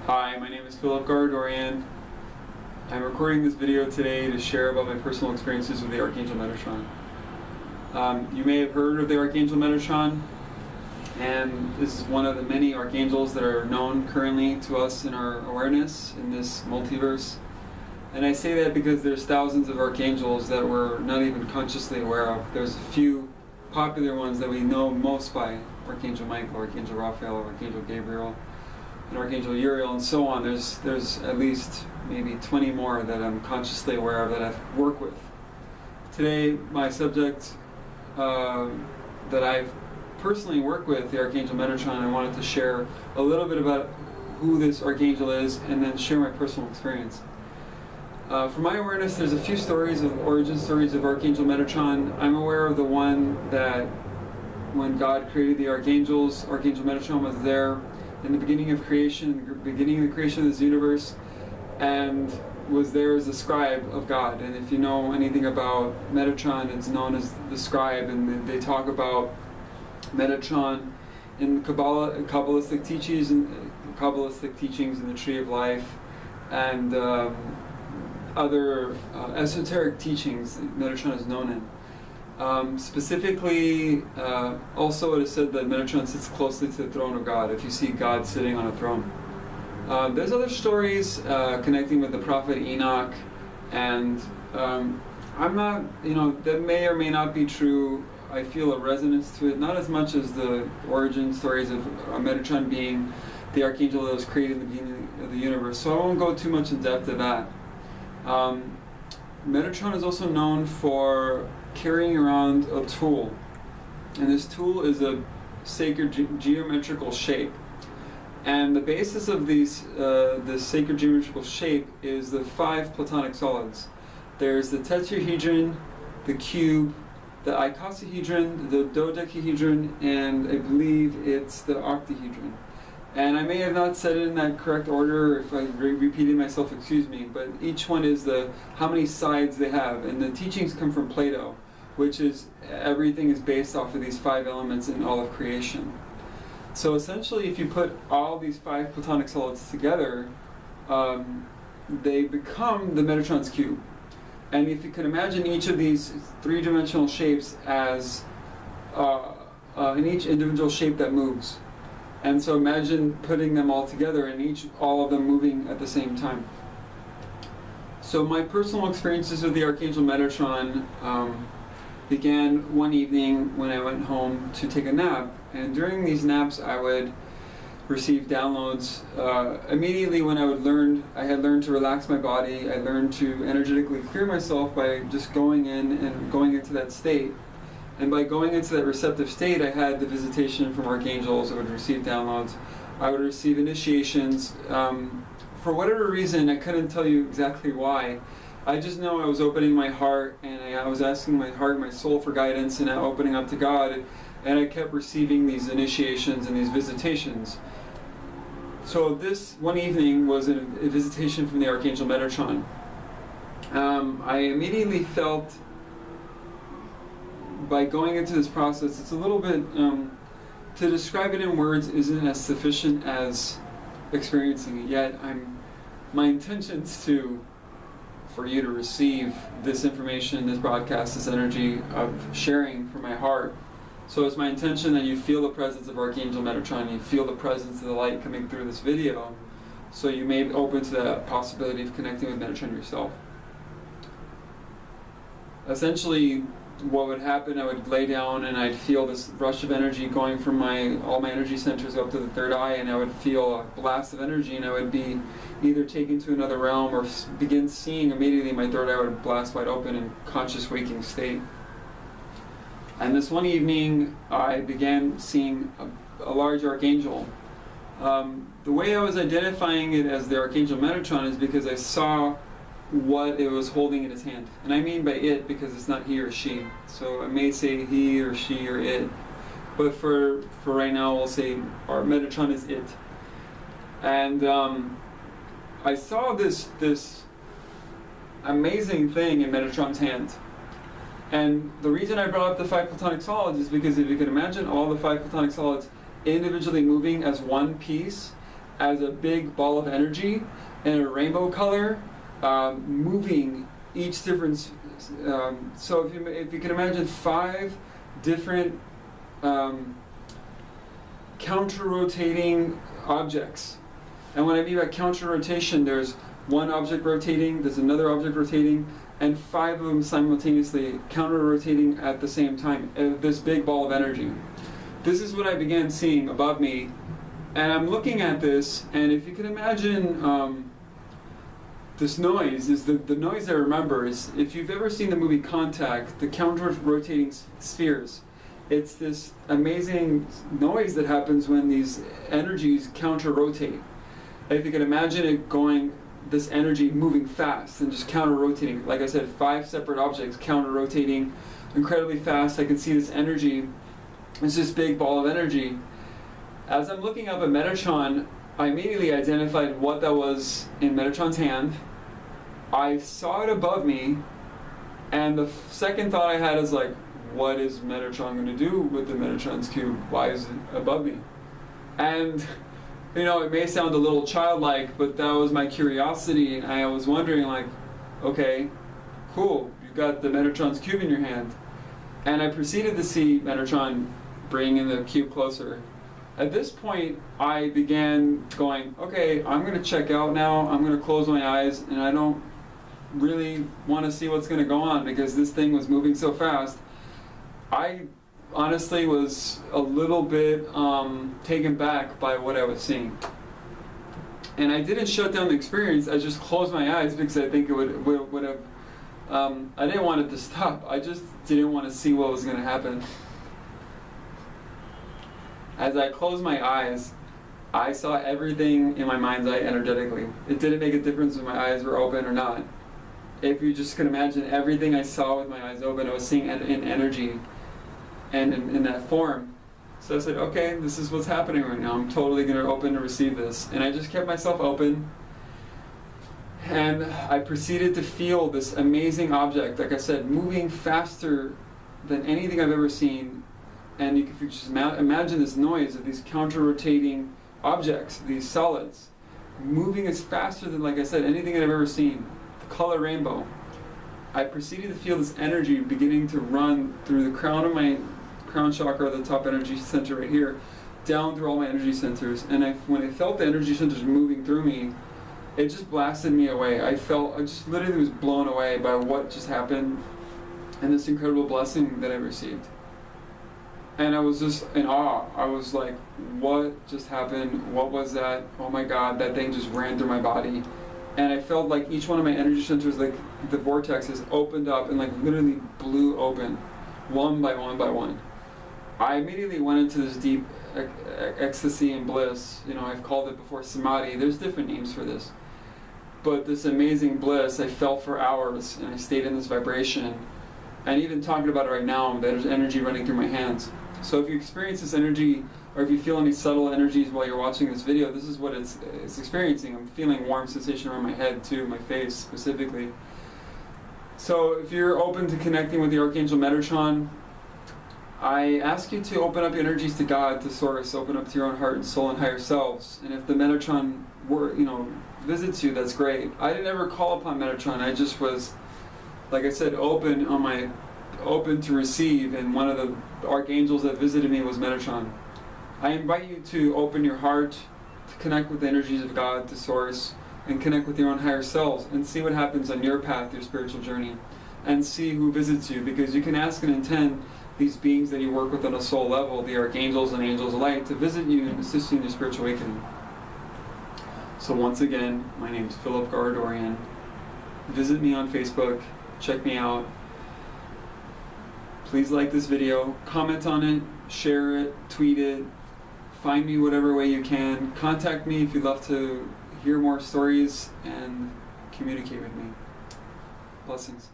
Hi, my name is Garo Dorian. I'm recording this video today to share about my personal experiences with the Archangel Metatron. You may have heard of the Archangel Metatron, and this is one of the many archangels that are known currently to us in our awareness in this multiverse. And I say that because there's thousands of archangels that we're not even consciously aware of. There's a few popular ones that we know most by: Archangel Michael, Archangel Raphael, Archangel Gabriel, and Archangel Uriel, and so on. There's at least maybe 20 more that I'm consciously aware of that I've worked with. Today, my subject that I've personally worked with, the Archangel Metatron, I wanted to share a little bit about who this archangel is and then share my personal experience. For my awareness, there's a few stories of origin stories of Archangel Metatron. I'm aware of the one that when God created the archangels, Archangel Metatron was there in the beginning of creation, the beginning of the creation of this universe, and was there as a scribe of God. And if you know anything about Metatron, it's known as the scribe, and they talk about Metatron in Kabbalistic teachings in the Tree of Life, and other esoteric teachings that Metatron is known in. Specifically, also it is said that Metatron sits closely to the throne of God, if you see God sitting on a throne. There's other stories connecting with the prophet Enoch, and I'm not, that may or may not be true. I feel a resonance to it, not as much as the origin stories of Metatron being the archangel that was created in the beginning of the universe, so I won't go too much in depth to that. Metatron is also known for carrying around a tool, and this tool is a sacred geometrical shape, and the basis of this sacred geometrical shape is the 5 platonic solids. There's the tetrahedron, the cube, the icosahedron, the dodecahedron, and I believe it's the octahedron. And I may have not said it in that correct order. If I repeated myself, excuse me, but each one is how many sides they have. And the teachings come from Plato, which is everything is based off of these 5 elements in all of creation. So essentially, if you put all these 5 platonic solids together, they become the Metatron's cube. And if you can imagine each of these 3-dimensional shapes as in each individual shape that moves. And so imagine putting them all together and all of them moving at the same time. So my personal experiences with the Archangel Metatron began one evening when I went home to take a nap. And during these naps I would receive downloads. Immediately when I had learned to relax my body, I learned to energetically clear myself by just going into that state. And by going into that receptive state, I had the visitation from archangels. I would receive downloads. I would receive initiations. For whatever reason, I couldn't tell you exactly why. I just know I was opening my heart, and I was asking my heart and my soul for guidance, and opening up to God, and I kept receiving these initiations and these visitations. So this one evening was a visitation from the Archangel Metatron. I immediately felt, by going into this process, it's a little bit, to describe it in words isn't as sufficient as experiencing it yet. My intention is for you to receive this information, this broadcast, this energy of sharing from my heart. So it's my intention that you feel the presence of Archangel Metatron, you feel the presence of the light coming through this video, so you may be open to the possibility of connecting with Metatron yourself. Essentially, what would happen, I would lay down and I'd feel this rush of energy going from all my energy centers up to the third eye, and I would feel a blast of energy, and I would be either taken to another realm or begin seeing immediately. My third eye would blast wide open in conscious waking state. And this one evening I began seeing a large archangel. The way I was identifying it as the Archangel Metatron is because I saw what it was holding in his hand. And I mean by it because it's not he or she. So I may say he or she or it. But for right now we'll say our Metatron is it. And I saw this amazing thing in Metatron's hand. And the reason I brought up the 5 platonic solids is because if you can imagine all the 5 platonic solids individually moving as one piece, as a big ball of energy in a rainbow color, moving each different. So if you can imagine 5 different counter-rotating objects. And when I mean by counter-rotation, there's one object rotating, there's another object rotating, and 5 of them simultaneously counter-rotating at the same time. This big ball of energy. This is what I began seeing above me, and I'm looking at this, and if you can imagine this noise, is the noise I remember is, if you've ever seen the movie Contact, the counter-rotating spheres. It's this amazing noise that happens when these energies counter-rotate. If you can imagine it going, this energy moving fast and just counter-rotating. Like I said, 5 separate objects counter-rotating incredibly fast. I can see this energy. It's this big ball of energy. As I'm looking up at Metatron, I immediately identified what that was in Metatron's hand. I saw it above me, and the second thought I had is like, what is Metatron going to do with the Metatron's cube? Why is it above me? And you know, it may sound a little childlike, but that was my curiosity, and I was wondering, like, okay, cool, you've got the Metatron's cube in your hand. And I proceeded to see Metatron bringing the cube closer. At this point, I began going, okay, I'm going to check out now, I'm going to close my eyes, and I don't really want to see what's going to go on, because this thing was moving so fast. I honestly was a little bit taken back by what I was seeing. And I didn't shut down the experience, I just closed my eyes because I think it would have, I didn't want it to stop. I just didn't want to see what was going to happen. As I closed my eyes, I saw everything in my mind's eye energetically. It didn't make a difference if my eyes were open or not. If you just can imagine everything I saw with my eyes open, I was seeing in energy and in that form. So I said, okay, this is what's happening right now. I'm totally going to open to receive this. And I just kept myself open. And I proceeded to feel this amazing object, like I said, moving faster than anything I've ever seen. And if you just imagine this noise of these counter-rotating objects, these solids, moving as faster than, like I said, anything I've ever seen. The color rainbow. I proceeded to feel this energy beginning to run through the crown of my crown chakra, the top energy center right here, down through all my energy centers. And when I felt the energy centers moving through me, it just blasted me away. I just literally was blown away by what just happened and this incredible blessing that I received. And I was just in awe. I was like, what just happened? What was that? Oh my God, that thing just ran through my body. And I felt like each one of my energy centers, like the vortexes, opened up and like literally blew open, one by one by one. I immediately went into this deep ecstasy and bliss. You know, I've called it before samadhi. There's different names for this. But this amazing bliss, I felt for hours, and I stayed in this vibration. And even talking about it right now, there's energy running through my hands. So if you experience this energy, or if you feel any subtle energies while you're watching this video, this is what it's experiencing. I'm feeling warm sensation around my head too, my face specifically. So if you're open to connecting with the Archangel Metatron, I ask you to open up your energies to God, to Source, open up to your own heart and soul and higher selves. And if the Metatron visits you, that's great. I didn't ever call upon Metatron. I just was, like I said, open to receive, and one of the archangels that visited me was Metatron. I invite you to open your heart, to connect with the energies of God, to Source, and connect with your own higher selves, and see what happens on your path, your spiritual journey, and see who visits you, because you can ask and intend these beings that you work with on a soul level, the archangels and angels alike, to visit you and assist you in your spiritual awakening. So once again, my name is Garo Dorian. Visit me on Facebook, check me out. Please like this video, comment on it, share it, tweet it, find me whatever way you can. Contact me if you'd love to hear more stories and communicate with me. Blessings.